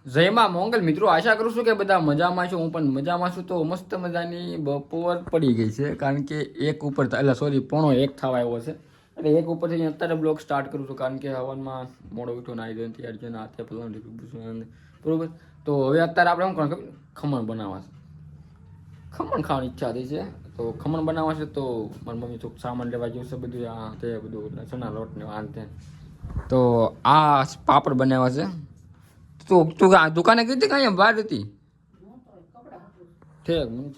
જય માં મોંગલ મિત્રો, આશા કરું છું કે બધા મજામાં છો. હું પણ મજામાં છું. તો મસ્ત મજાની બપોર પડી ગઈ છે, કારણ કે એક ઉપર એટલે સોરી 1:45 થવા આવ્યો છે. એટલે એક ઉપરથી અત્યારે બ્લોગ સ્ટાર્ટ કરું છું, કારણ કે હવારમાં મોડો ઉઠો નાઈ દો તૈયાર છે ને હાથે પલણ બરોબર. તો હવે અત્યારે આપણે શું કરવાનું ખમણ બનાવવા છે. ખમણ ખાવાની ઈચ્છા થઈ છે, તો ખમણ બનાવવા છે. તો મારી મમ્મી થોડુંક સામાન લેવા ગયું છે, બધું આ તે બધું ચણા લોટ ને આ તે. તો આ પાપડ બનાવ્યા છે. તું દુકાને ગઈ હતી કાંઈ બહાર હતી ઠીક મને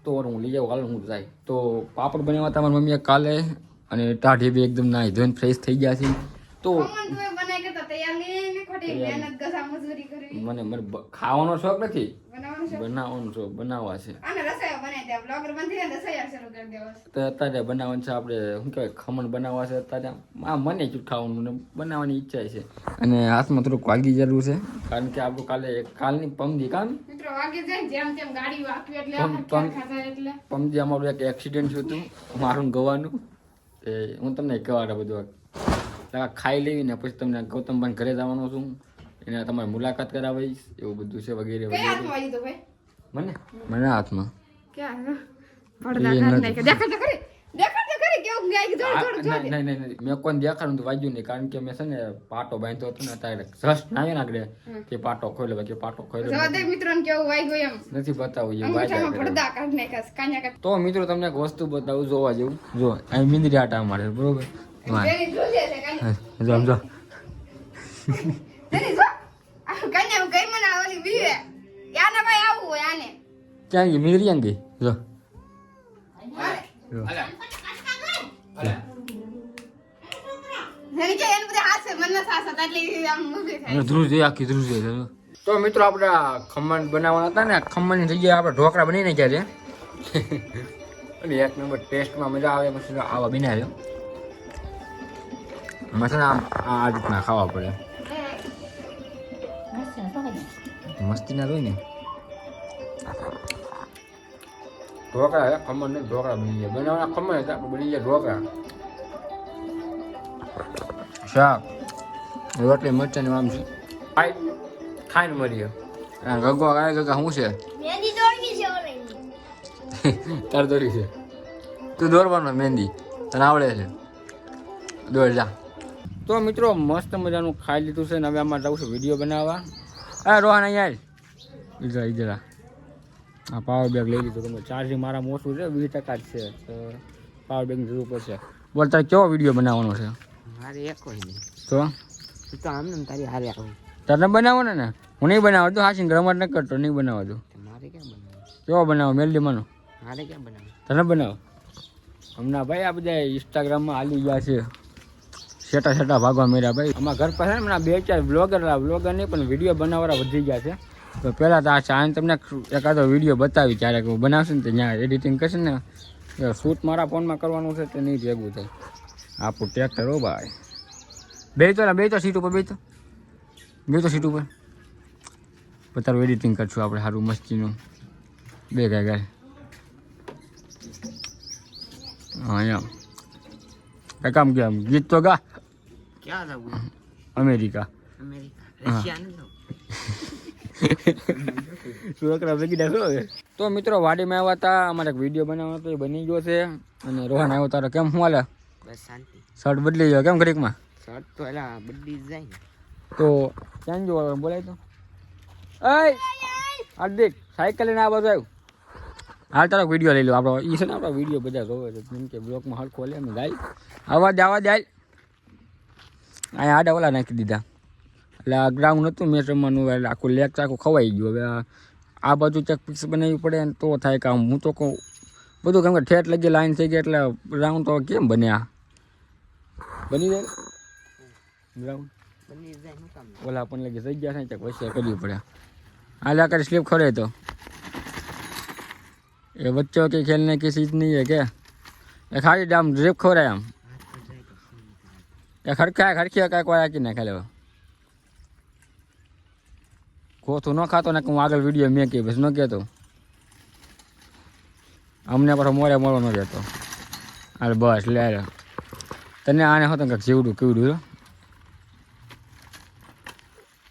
તો હું લઈ જાઉં, કાલે હું જાય. તો પાપડ બનાવ્યા હતા મારી મમ્મીએ કાલે, અને ટાઢી બી એકદમ નાહી ધોઈને ફ્રેશ થઈ ગયા છે. તો મને મને ખાવાનો શોખ નથી, બનાવવાનો શોખ, બનાવવા છે. તો અત્યારે બનાવવાનું છે આપણે શું કહેવાય ખમણ બનાવવા છે. અત્યારે મને જ ખાવાનું ને બનાવવાની ઈચ્છા છે, અને હાથમાં થોડુંક વાગી જરૂર છે, કારણ કે આપણું કાલની પમદી પમદી અમારું એક એક્સિડન્ટ થયું હતું મારું ગવાનું. એ હું તમને કહેવા બધું ખાઈ લેવી ને પછી તમને ગૌતમભાઈ ઘરે જવાનો છું, એને તમારી મુલાકાત કરાવીશ, એવું બધું છે વગેરે વગેરે. મને હાથમાં મેં કોઈ દેખાડું વાગ્યું નહીં, કારણ કે મેં છે ને પાટો બાંધ્યો હતો ને અત્યારે જસ્ટ ના ને આગળ કે પાટો ખોલ્યો કે પાટો ખોલ્યો નથી બતાવું. તો મિત્રો તમને એક વસ્તુ બતાવું, જોવા જેવું. જો અહીં મીંદરી આટા મારે બરોબર. ક્યાં ગઈ મીંદરી? ક્યાં ગઈ? જો તો મિત્રો આપણે ખમણ બનાવવાના હતા ને, ખમણની જગ્યાએ આપણે ઢોકળા બની નાખ્યા છે. અને એક નંબર ટેસ્ટમાં મજા આવે પછી આવા બનાવ્યો મસાલા આ રીતના ખાવા પડે, મસ્તી ના હોય ને. ઢોકળા ખમણ ને ઢોકળા બની ગયા, બનાવવાના ખમણ હતા બની ગયા ઢોકળા. શાક રોટલી મરચાની આમ છે, ખાઈને મરીએ. ગગો ગાય ગગા શું છે? તાર દોરી છે, તું દોરવાનો મહેંદી તને આવડે છે, દોર જા. તો મિત્રો મસ્ત મજાનું ખાઈ લીધું છે ને હવે આમાં જાઉં છું વિડીયો બનાવવા. હા રોહાન યાર ઈજરા આ પાવર બેગ લઈ લીધું, તમે ચાર્જિંગ મારા ઓછું છે, 20% જ છે, તો પાવર બેગની જરૂર પડશે. બોલ તારે કેવો વિડીયો બનાવવાનો છે? મારે એક હોય નહીં તો આમ ને તારી હારે આવું તને બનાવવાનો ને, હું નહીં બનાવવા દઉં. હાચીને રમત ન કરતો, નહીં બનાવવા દઉં. મારે ક્યાં બનાવું? કેવો બનાવો મેલડી માનો? મારે ક્યાં બનાવું? તને બનાવો. હમણાં ભાઈ આ બધા ઇન્સ્ટાગ્રામમાં હાલી ગયા છે, છેટા ભાગવા મેળ્યા ભાઈ. અમારા ઘર પાસે હમણાં 2-4 બ્લોગર નહીં પણ વિડીયો બનાવવાળા વધી ગયા છે. તો પહેલાં તો આ ચાને તમને એકાદો વિડીયો બતાવી, ક્યારેક હું બનાવશે ને તો ત્યાં એડિટિંગ કરશે ને, શૂટ મારા ફોનમાં કરવાનું છે તો નહીં ભેગું થાય. આપણું ટ્રેક્ટર હો ભાઈ. બે તો સીટ ઉપર બે તો સીટ ઉપર તારું એડિટિંગ કરશું આપણે સારું મસ્તીનું. બે ગાય હા એમ કઈ કામ કે ગીત તો ગા. ક્યાં જવું? અમેરિકા છોકરા ભેગી ડાસો. તો મિત્રો વાડીમાં આવ્યા હતા, અમારે એક વિડીયો બનાવવાનો હતો, એ બની ગયો છે. અને રોહન આવ્યો તારો કેમ શું હાલે? બસ શાંતિ. શર્ટ બદલી ગયો કેમ ઘડીકમાં? શર્ટ તો એલા બદલી જાય ને. તો ક્યાં જો બોલાય તો હાર્દિક સાયકલ લઈને આ બાજુ આવ્યું. હાલ તારો વિડીયો લઈ લો આપણો. એ છે ને આપણો વિડીયો બધા જોવે છે, જેમ કે બ્લોકમાં હરખો લે ને ગાય આવાજ અહીંયા આડા ઓલા નાખી દીધા. એટલે આ ગ્રાઉન્ડ હતું મેચ રમવાનું, એટલે આખું લેક આખું ખવાઈ ગયું. હવે આ બાજુ ચેક પિક્સ બનાવવી પડે ને તો થાય કામ. હું તો કહું બધું કેમ કે ઠેઠ લગી લાઈન થઈ ગઈ, એટલે ગ્રાઉન્ડ તો કેમ બન્યા? બની જાય ગ્રાઉન્ડ બની જાય શું કામ? ઓલા પણ લગી થઈ ગયા છે, વચ્ચે કરવી પડે. હાલ આकर સ્લીપ ખોરે તો ये बच्चों के खेलने की चीज नहीं है क्या? ये खाली डाम ड्रिप खो रहा है हम ये खड़खिया का कोई की ना खेले को तो न खातो ना હું આગળ વિડીયો મેં કે બસ ન કહેતો અમને પાછો મોડો ન રહેતો. હાલ બસ લે તને આને હોત કંઈક જેવડું કેવડું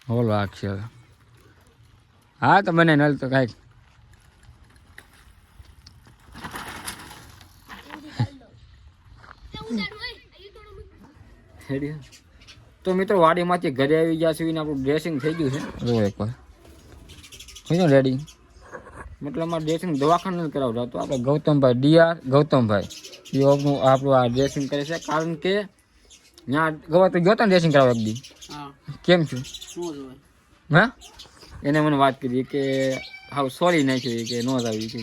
હોલો આખશે હવે. હા તો બને નલ તો કાંઈક તો મિત્રો વાડીમાંથી ઘરે આવી ગયા છીએ ને આપણું ડ્રેસિંગ થઈ ગયું છે. જો એકવાર થઈ રેડી. મતલબ અમારે ડ્રેસિંગ દવાખાને નથી કરાવતા તો આપણે ગૌતમભાઈ ડીઆર ગૌતમભાઈ એ આપણું આ ડ્રેસિંગ કરે છે. કારણ કે ત્યાં ગવા તો ગયો ને ડ્રેસિંગ કરાવવા એક દી. કેમ છું હા એને મને વાત કરી કે હા સોરી નાખ્યું કે ન જ આવી કે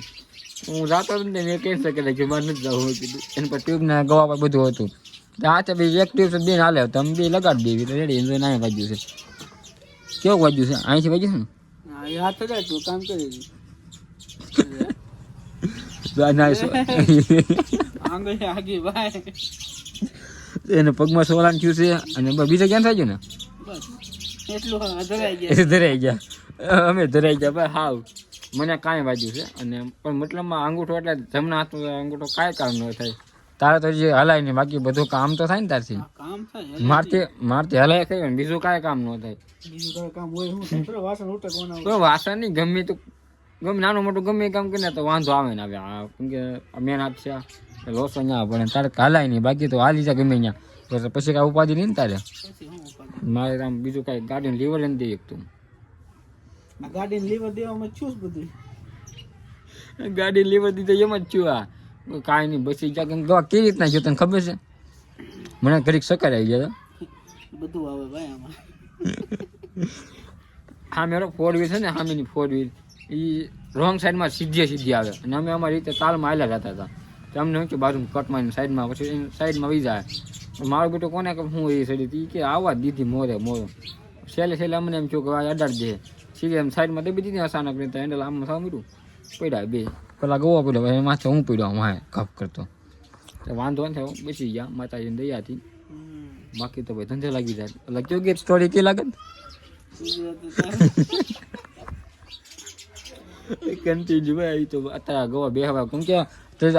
હું જાતો હતો ને મેં કેમ શકે કે બહાર નથી જવું કીધું એના પર ટ્યુબના ગવા પર બધું હતું. આ છે ભાઈ એક ટ્યુબ દિન હાલે તમે બી લગાડી દેવી તો રેડી એન્જોય ના વાગ્યું છે. કેવું વાગ્યું છે અહીંથી વાગ્યું છે ને હાથ તું કામ કરી આગી ભાઈ એને પગમાં સોલાન થયું છે અને બીજે ક્યાં થઈ ગયું ને એટલું ધરાઈ ધરાઈ ગયા અમે ધરાઈ ગયા ભાઈ હાવ મને કાંઈ વાગ્યું છે. અને પણ મતલબમાં અંગૂઠો એટલે જમણા હાથ અંગૂઠો કાંઈ કામ ન થાય. તારે તો જે હલાય નહીં બાકી બધું કામ તો થાય ને તારથી કામ થાય મારથી હલાય થાય ને બીજું કાંઈ કામ ન થાય. બીજું કામ હોય તો વાસણ નહીં ગમે તો ગમે નાનું મોટું ગમે એ કામ કરીને તો વાંધો આવે ને હવે કેમ કે મેન હાથ છે લોસો ત્યાં પડે તારે હલાય નહીં બાકી તો હાલી જાય ગમે ત્યાં પછી કાંઈ ઉપાધિ નહીં ને તારે. મારે આમ બીજું કાંઈ ગાડીને લીવર લઈને દઈ તું ગાડીને લીવર દેવામાં છું બધું ગાડી લીવર દીધું એમ જ છું. આ કાંઈ નહીં બસી ગયા કેમ ગવા કેવી રીતના જો તને ખબર છે મને ઘડીક સકાર આવી ગયા બધું આવે ભાઈ આમાં. હા મેરો 4 વ્હીલ છે ને સામેની 4 વ્હીલ એ રોંગ સાઈડમાં સીધી આવે અને અમે અમારી રીતે તાલમાં હાલ્યા જતા હતા. તો અમને શું કે બાજુ કટમાં સાઈડમાં પછી સાઈડમાં વી જાય. મારો બેટો કોને કે હું એ સડી કે આવવા દીધી મોરે છેલ્લે અમને એમ થયું કે આ અડાડી દે સીધી એમ સાઈડમાં દબી દીધી અચાનક નહીં તો હેન્ડલ આમ થવા મીઠું પડ્યા બે પેલા ગોવા પડ્યો હવે માથે હું પડ્યો વાંહે કપ કરતો તો વાંધો ન થયો બેસી ગયા માતાજીને દયાથી. બાકી તો ભાઈ ધંધે લાગી જાય એટલે કયો કે સ્ટોરી કે લાગે કન્ટિન્યુ ભાઈ તો અત્યારે ગોવા બે હવા કેમ કે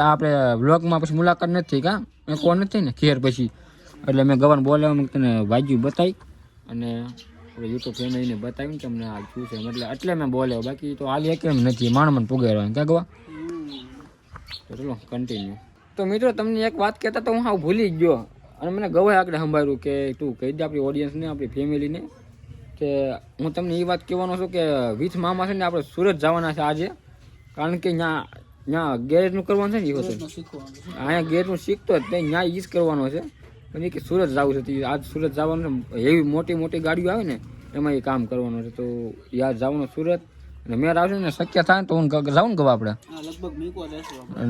આપણે બ્લોગમાં પછી મુલાકાત નથી કા કોણ નથી ને ખેર પછી એટલે મેં ગવાને બોલાવ્યા તને વાગ્યું બતાવી અને આપણે યુટ્યુબ ફેમિલીને બતાવ્યું કે અમને આ શું છે એટલે મેં બોલ્યો બાકી તો હાલ કેમ નથી માણમન પુગાડવાનું ક્યાં ગવા. તો ચલો કન્ટિન્યુ. તો મિત્રો તમને એક વાત કહેતા તો હું હા ભૂલી જ ગયો અને મને ગવાએ આગળ સંભાળ્યું કે તું કહી દે આપણી ઓડિયન્સને આપણી ફેમિલીને કે હું તમને એ વાત કહેવાનો છું કે વિથ મામા છે ને આપણે સુરત જવાના છે આજે. કારણ કે ત્યાં ગેરેજનું કરવાનું છે ને એ વખતે અહીંયા ગેરેજનું શીખતો જ ત્યાં એ જ કરવાનો છે પણ એ કે સુરત જવું છે આજ સુરત જવાનું છે એવી મોટી ગાડીઓ આવે ને એમાં એ કામ કરવાનું છે તો યાદ જવાનું સુરત અને મેર આવશે ને શક્ય થાય ને તો હું જાઉં ને ગવા આપણે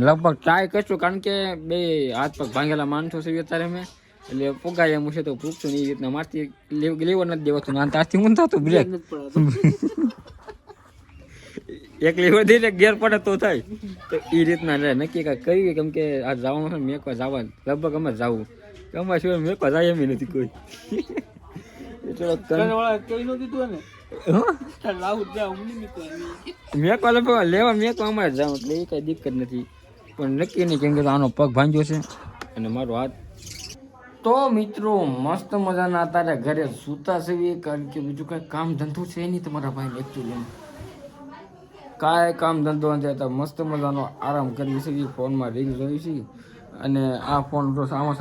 લગભગ ટ્રાય કરશું કારણ કે બે હાથ પગ ભાંગેલા માણસો છે અત્યારે મેં એટલે પોગાય એમ છે તો પૂછશું ને એ રીતના મારથી લેવર નથી દેવાતું ના ત્યાંથી હું થતું બ્રેક એક લેવર દઈને ગેર પડે તો થાય તો એ રીતના નક્કી કાંઈ કરીએ કેમ કે આ જવાનું છે મેકવા જવાનું લગભગ અમે જવું અમારે સિવાય મેકવા જાય એમ નથી કોઈ. મેકવા લગભગ લેવા મેકવા અમારે જાઉં એટલે એ કાંઈ દિક્કત નથી પણ નક્કી નહીં કેમ કે આનો પગ ભાંગ્યો છે અને મારો હાથ. તો મિત્રો મસ્ત મજાના અત્યારે ઘરે સૂતા છે કારણ કે બીજું કાંઈ કામ ધંધો છે નહીં તમારા ભાઈ એકચ્યુઅલી કાંઈ કામ ધંધો નથી તો મસ્ત મજાનો આરામ કરી છે ફોનમાં રીલ જોઈ છે અને આ ફોન તો આમાં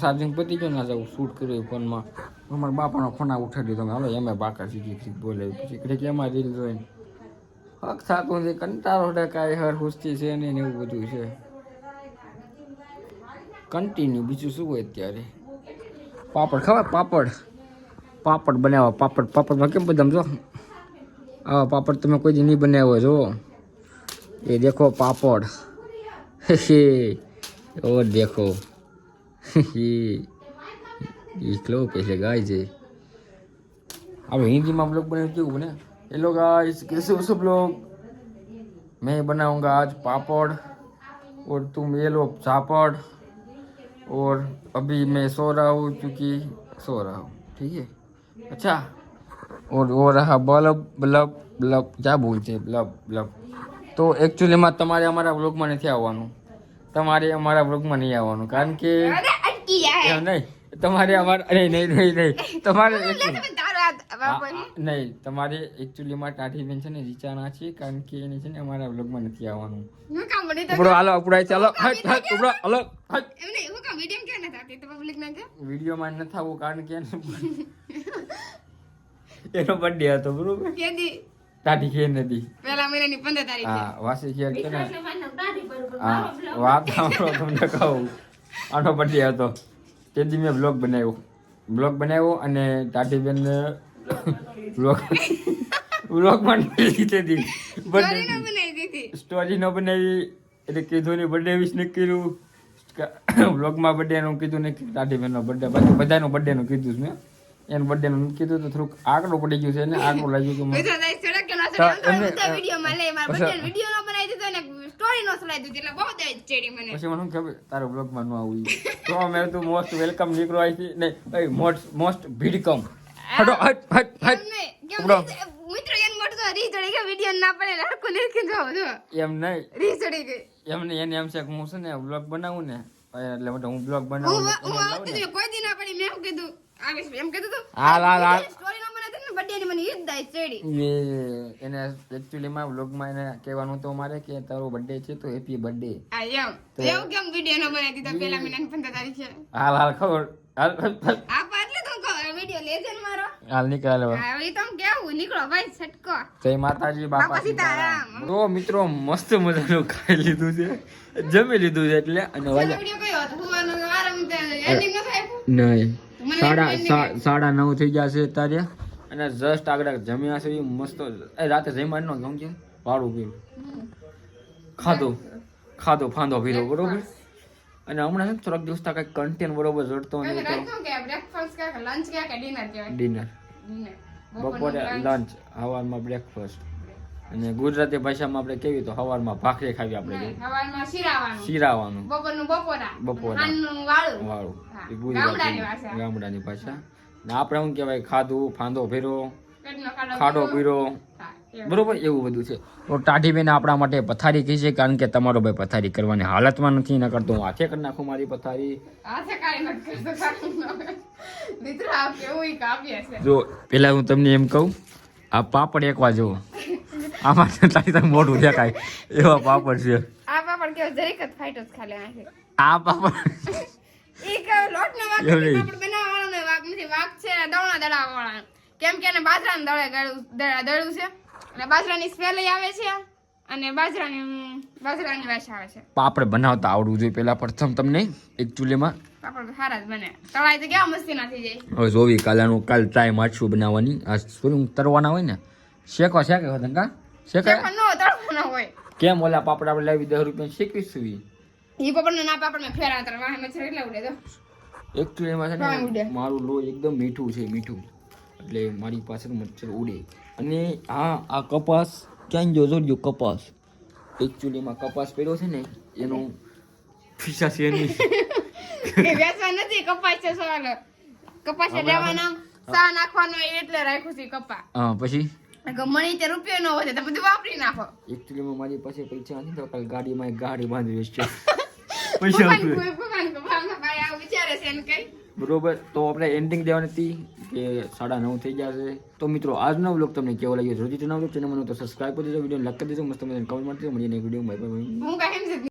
ચાર્જિંગ પતી ગયો ને જવું શૂટ કર્યું ફોનમાં અમારા બાપાનો ફોન આ ઉઠાડી દીધો હવે એમ બાકા શીખી બોલે પછી કે એમાં રીલ જોઈને હક થતું નથી કંટાળો કાંઈ હર હુસ્તી છે ને એવું બધું છે કન્ટિન્યુ. બીજું શું હોય અત્યારે પાપડ ખબર પાપડ બનાવવા પાપડમાં કેમ બધા જો આવા પાપડ તમે કોઈ દી નહીં બનાવ્યો જો એ દેખો પાપડ और देखो ये क्लो कैसे गाइस है अब हिंदी में हम लोग बने क्यों बने हेलो गाइस कैसे हो सब लोग मैं बनाऊंगा आज पापड़ और तुम ये लो चापड़ और अभी मैं सो रहा हूँ क्योंकि सो रहा हूँ ठीक है अच्छा और वो रहा बल्ब बल्ब बल्ब क्या बोलते हैं बल्ब बल्ब तो एक्चुअली में તમારે અમારા વ્લોગમાં નથી આવવાનું તમારે અમારા વ્લોગમાં નહીં આવવાનું કારણ કે એમ નહીં તમારે અમારા નહીં તમારે નહીં તમારે એકચ્યુઅલીમાં ટાઢી બેન છે ને રીચાના છે કારણ કે એની છે ને અમારા વ્લોગમાં નથી આવવાનું ઉપડો હાલો ઉપડાય ચાલો હટ હટ ઉપડો હાલો હટ વિડીયોમાં નથી આવવું કારણ કે એનો બર્થડે હતો બરોબર ટાઢી ખેર નથી હા વાસી ખેર છે ને હા વાત સાંભળો તમને કહું આનો બર્થડે હતો તેથી મેં બ્લોગ બનાવ્યો અને ટાઢી બેન બ્લોગમાં લીધી સ્ટોરી ન બનાવી એટલે કીધું ને બર્થડે વિશ ને કર્યું બ્લોગમાં બર્થડે નું કીધું ને ટાઢી બેનનો બર્થડે બાકી બધાનો બર્થડે નું કીધું મેં એનું બર્થડે નું કીધું તો થોડુંક આંકડો પડી ગયું છે ને આંકડો લાગ્યું કે પછી મને ખબર તારો બ્લોગમાં ન આવું તો મેં તું મોસ્ટ વેલકમ નીકળો આવી નહીં મોસ્ટ ભીડકમ હટો હટ હટ હટ ઉપડો એમ નહીં એને એમ છે કે હું છે ને બ્લોગ બનાવું ને એટલે હું બ્લોગ બનાવું હાલ હાલ હાલ એને એકચ્યુઅલીમાં વ્લોગમાં એને કહેવાનું તો મારે કે તારો બર્થડે છે તો હેપી બર્થડે હાલ હાલ ખબર હાલ નીકળ જય માતાજી બાપા સીતારામ તો મિત્રો મસ્ત મજાનું ખાઈ લીધું છે જમી લીધું છે એટલે અને નહીં 9:30 થઈ જશે અત્યારે અને જસ્ટ આગળ જમ્યા છે મસ્ત રાતે જમવાનું નો કેમ છે વાળું પીવું ખાધો ફાંદો પીધો બરોબર અને હમણાં છે થોડાક દિવસ કઈ કન્ટેન્ટ બરોબર જડતો નહીં ડિનર બપોરે લંચ સવારમાં બ્રેકફાસ્ટ અને ગુજરાતી ભાષામાં આપણે કેવી તો સવારમાં ભાખરી ખાવી આપણે શીરાવાનું બપોરા વાળું એ ગુજરાતી ગામડાની ભાષા ને આપણે શું કહેવાય ખાધું ફાંદો ફેરો ખાડો પીરો બરોબર એવું બધું છે તો ટાઢી બેન આપણા માટે પથારી કહી છે કારણ કે તમારો ભાઈ પથારી કરવાની હાલતમાં નથી ન કરતો હું હાથે કરી નાખું મારી પથારી જો પેલા હું તમને એમ કહું આ પાપડ એકવાર જુઓ આમાં તારી મોઢું દેખાય એવા પાપડ છે આ પાપડ કેમ કે બાજરાનું દળું છે એટલે બાજરાની સ્મેલ આવે છે અને બાજરાની વાસ આવે છે પાપડ બનાવતા આવડવું જોઈએ પેલા પ્રથમ તમને એકચ્યુઅલીમાં પાપડ સારા જ બને તળાય તો કેવા મસ્તી ના થઈ જાય હવે જોવી કાલ ટ્રાય મારશું બનાવવાની આ શું તરવાના હોય ને શેકો તંકા શેકાય તળવું ન હોય કેમ ઓલા પાપડ આપણે લાવી 10 રૂપિયા શેકીશું એ પાપડ ના પાપડ મેં ફેરા તર વાહ મચ્છર કેટલા ઉડે તો એકચ્યુઅલીમાં છે ને મારું લોહી એકદમ મીઠું છે એટલે મારી પાસે મચ્છર ઉડે અને આ કપાસ ક્યાં જોજો કપાસ એકચ્યુઅલીમાં કપાસ પહેર્યો છે ને એનો ફીસા છે નહીં વેચવા નથી કપાસ છે સવાલ કપાસ લેવાના સા નાખવાનો એટલે રાખ્યું છે કપા હા પછી મણી તે રૂપિયો ન વધે તો બધું વાપરી નાખો એકચ્યુઅલીમાં મારી પાસે પૈસા નથી તો કાલ ગાડીમાં એક ગાડી બાંધી વેચશે વિચારે છે ને કઈ બરોબર તો આપણે એન્ડિંગ દેવાની હતી કે 9:30 થઈ જશે તો મિત્રો આજનો વ્લોગ તમને કેવો લાગ્યો જરૂરથી જણાવજો ચેનલ મને તો સબસ્ક્રાઇબ કરી દેજો વિડીયો લાઈક કરી દેજો મસ્ત મજાની કમેન્ટ મારી દેજો મળીને એક વિડીયો બાય બાય હું કાંઈ